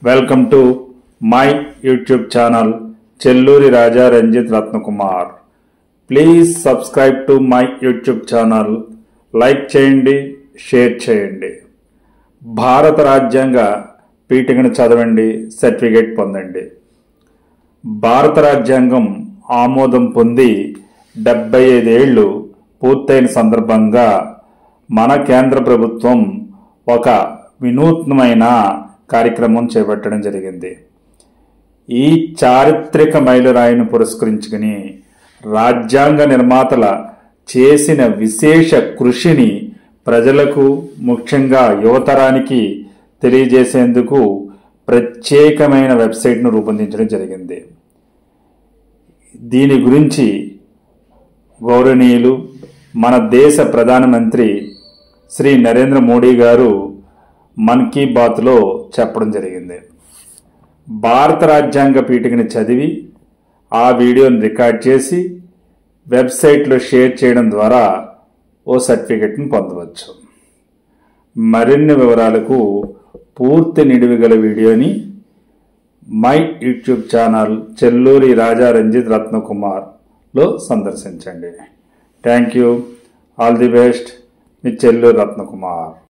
Welcome to my YouTube channel Chelluri Raja Ranjith Ratnakumar. Please subscribe to my YouTube channel. Like చేయండి, share చేయండి. భారత రాజ్యాంగ పీఠికను చదవండి, సర్టిఫికేట్ పొందండి. భారత రాజ్యాంగం ఆమోదం పొంది 75 ఏళ్లు పూర్తయిన సందర్భంగా మన కేంద్ర ప్రభుత్వం ఒక వినూత్నమైన కార్యక్రమం చేపట్టడం జరిగింది. ఈ చారిత్రక మైలురాయిని పురస్కరించుకుని రాజ్యాంగ నిర్మాతల చేసిన విశేష కృషిని ప్రజలకు, ముఖ్యంగా యువతరానికి తెలియజేసేందుకు ప్రత్యేకమైన వెబ్సైట్ను రూపొందించడం జరిగింది. దీని గురించి గౌరవనీయులు మన దేశ ప్రధానమంత్రి శ్రీ నరేంద్ర మోడీ గారు మన్ కీ బాత్లో చెప్పడం జరిగింది. భారత రాజ్యాంగ పీఠికని చదివి ఆ వీడియోని రికార్డ్ చేసి వెబ్సైట్లో షేర్ చేయడం ద్వారా ఓ సర్టిఫికెట్ని పొందవచ్చు. మరిన్ని వివరాలకు పూర్తి నిడివి గల వీడియోని my YouTube channel Chelluri Raja Ranjith రత్నకుమార్లో సందర్శించండి. Thank you. All the best. Me Chelluri Ratnakumar.